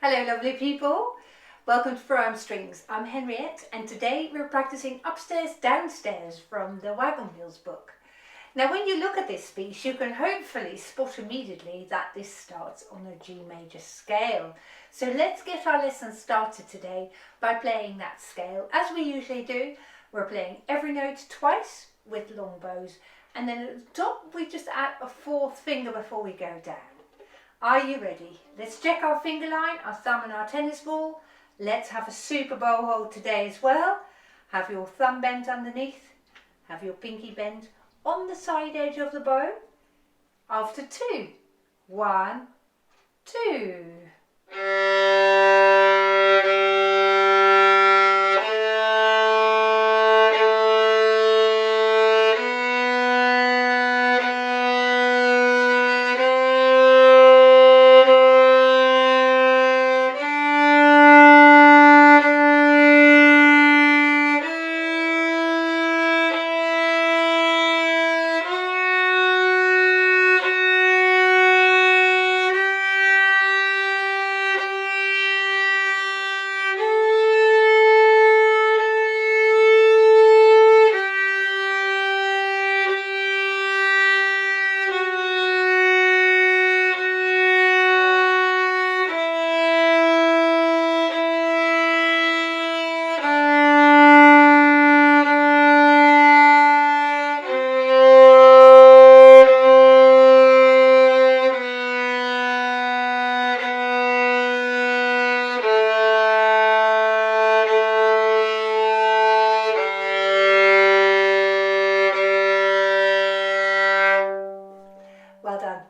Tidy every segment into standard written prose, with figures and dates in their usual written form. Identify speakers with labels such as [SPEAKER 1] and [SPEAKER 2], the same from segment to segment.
[SPEAKER 1] Hello lovely people, welcome to Pro Strings. I'm Henriette and today we're practicing Upstairs Downstairs from the Waggon Wheels book. Now when you look at this piece you can hopefully spot immediately that this starts on a G major scale. So let's get our lesson started today by playing that scale. As we usually do, we're playing every note twice with long bows, and then at the top we just add a fourth finger before we go down. Are you ready? Let's check our finger line, our thumb and our tennis ball. Let's have a super bow hold today as well. Have your thumb bent underneath. Have your pinky bent on the side edge of the bow. After 2. 1, 2. Well done.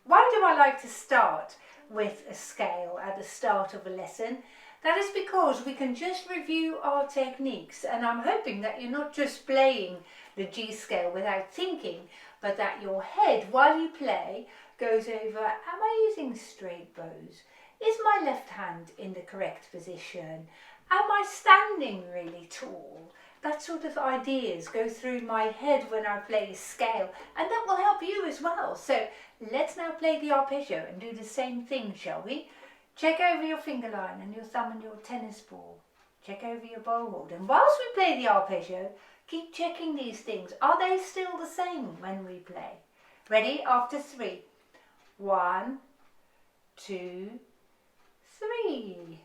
[SPEAKER 1] Why do I like to start with a scale at the start of a lesson? That is because we can just review our techniques, and I'm hoping that you're not just playing the G scale without thinking, but that your head, while you play, goes over, am I using straight bows? Is my left hand in the correct position? Am I standing really tall? That sort of ideas go through my head when I play a scale, and that will help you as well. So let's now play the arpeggio and do the same thing, shall we? Check over your finger line and your thumb and your tennis ball. Check over your bow hold, and whilst we play the arpeggio, keep checking these things. Are they still the same when we play? Ready? After 3. 1, 2, 3.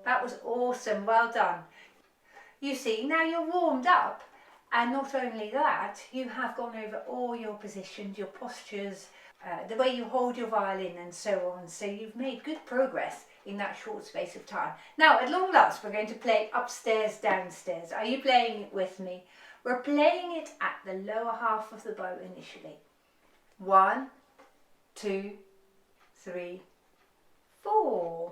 [SPEAKER 1] That was awesome, well done. You see, now you're warmed up, and not only that, you have gone over all your positions, your postures, the way you hold your violin and so on. So you've made good progress in that short space of time. Now, at long last, we're going to play Upstairs Downstairs. Are you playing it with me? We're playing it at the lower half of the bow initially. 1, 2, 3, 4.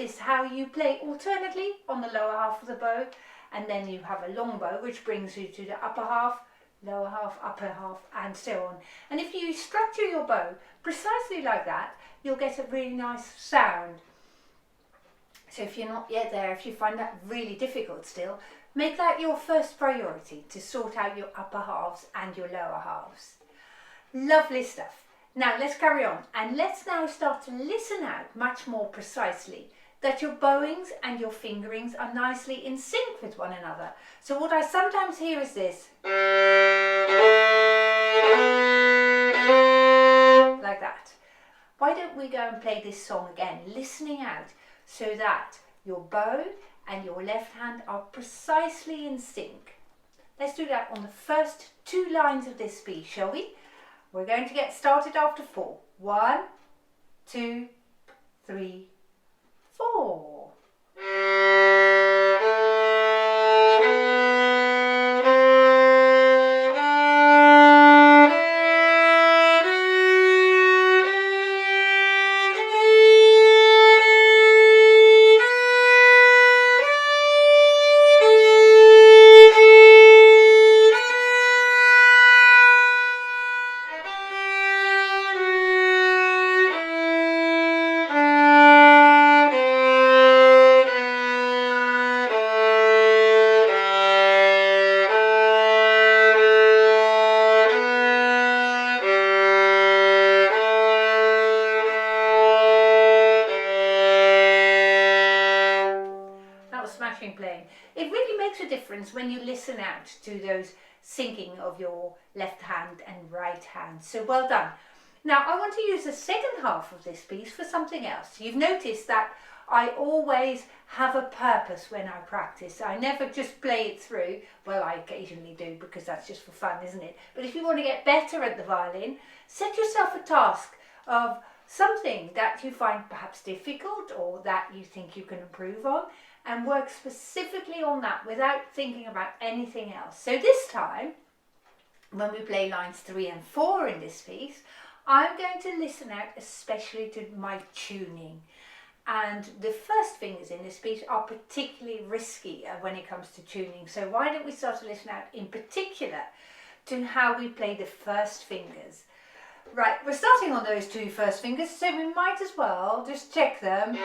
[SPEAKER 1] notice how you play alternately on the lower half of the bow, and then you have a long bow which brings you to the upper half, lower half, upper half, and so on. And if you structure your bow precisely like that, you'll get a really nice sound. So if you're not yet there, if you find that really difficult still, make that your first priority, to sort out your upper halves and your lower halves. Lovely stuff. Now let's carry on, and let's now start to listen out much more precisely, that your bowings and your fingerings are nicely in sync with one another. So what I sometimes hear is this, like that. Why don't we go and play this song again, listening out, so that your bow and your left hand are precisely in sync. Let's do that on the first 2 lines of this piece, shall we? We're going to get started after 4. 1, 2, 3, 4. Playing. It really makes a difference when you listen out to those syncing of your left hand and right hand. So well done. Now I want to use the second half of this piece for something else. You've noticed that I always have a purpose when I practice. I never just play it through. Well, I occasionally do, because that's just for fun, isn't it? But if you want to get better at the violin, set yourself a task of something that you find perhaps difficult or that you think you can improve on, and work specifically on that without thinking about anything else. So this time, when we play lines 3 and 4 in this piece, I'm going to listen out especially to my tuning. And the first fingers in this piece are particularly risky when it comes to tuning. So why don't we start to listen out in particular to how we play the first fingers. Right, we're starting on those 2 first fingers, so we might as well just check them.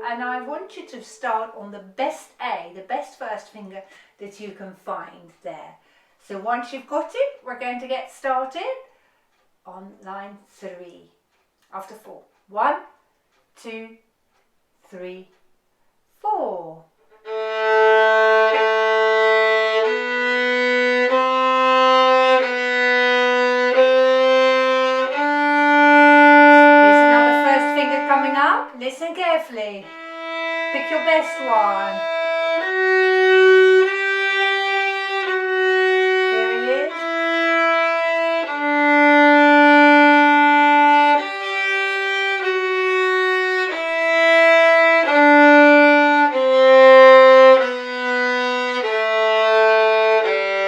[SPEAKER 1] And I want you to start on the best A, the best first finger that you can find there. So once you've got it, we're going to get started on line 3 after 4. 1, 2, 3, 4. Listen carefully. Pick your best one. Here it is.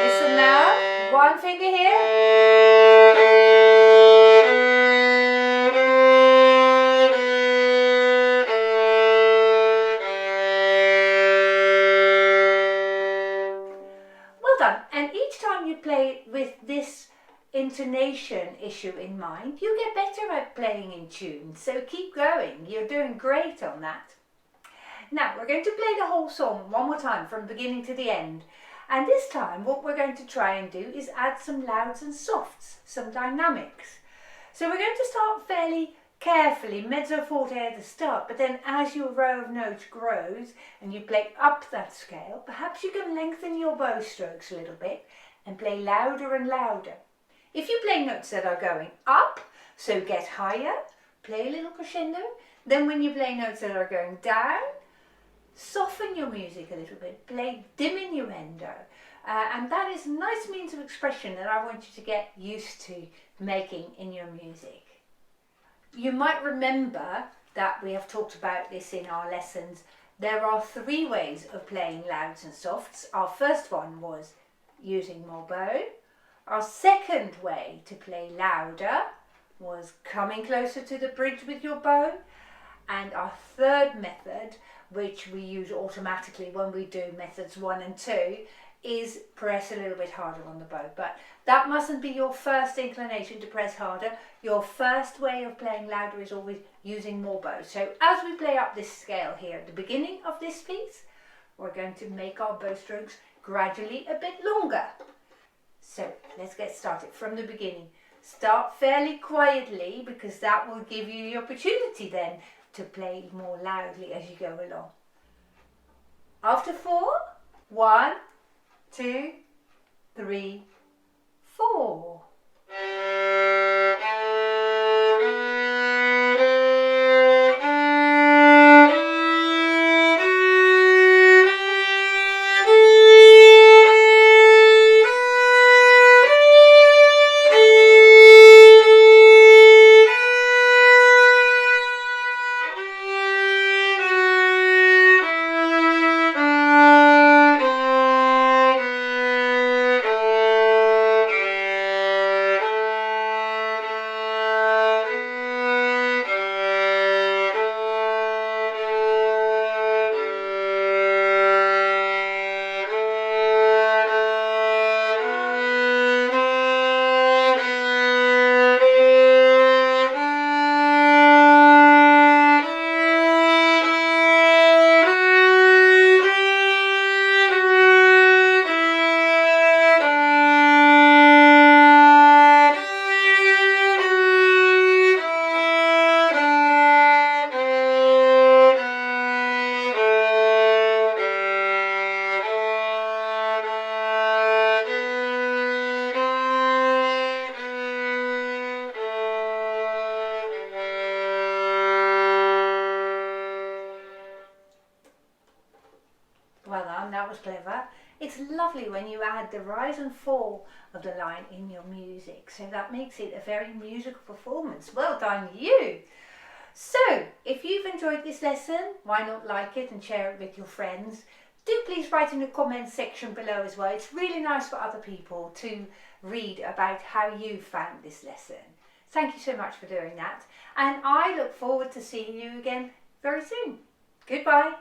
[SPEAKER 1] Listen now. One finger here. And each time you play with this intonation issue in mind, you get better at playing in tune. So keep going. You're doing great on that. Now we're going to play the whole song one more time from beginning to the end. And this time what we're going to try and do is add some louds and softs, some dynamics. So we're going to start fairly carefully, mezzo forte at the start, but then as your row of notes grows and you play up that scale, perhaps you can lengthen your bow strokes a little bit and play louder and louder. If you play notes that are going up, so get higher, play a little crescendo. Then when you play notes that are going down, soften your music a little bit, play diminuendo. And that is a nice means of expression that I want you to get used to making in your music. You might remember that we have talked about this in our lessons. There are 3 ways of playing louds and softs. Our first one was using more bow. Our second way to play louder was coming closer to the bridge with your bow. And our third method, which we use automatically when we do methods 1 and 2, is press a little bit harder on the bow. But that mustn't be your first inclination to press harder. Your first way of playing louder is always using more bow. So as we play up this scale here at the beginning of this piece, we're going to make our bow strokes gradually a bit longer. So let's get started from the beginning. Start fairly quietly, because that will give you the opportunity then to play more loudly as you go along. After 4, 1, 2, 3, 4. Well done, that was clever. It's lovely when you add the rise and fall of the line in your music, so that makes it a very musical performance. Well done you! So, if you've enjoyed this lesson, why not like it and share it with your friends? Do please write in the comments section below as well. It's really nice for other people to read about how you found this lesson. Thank you so much for doing that, and I look forward to seeing you again very soon. Goodbye.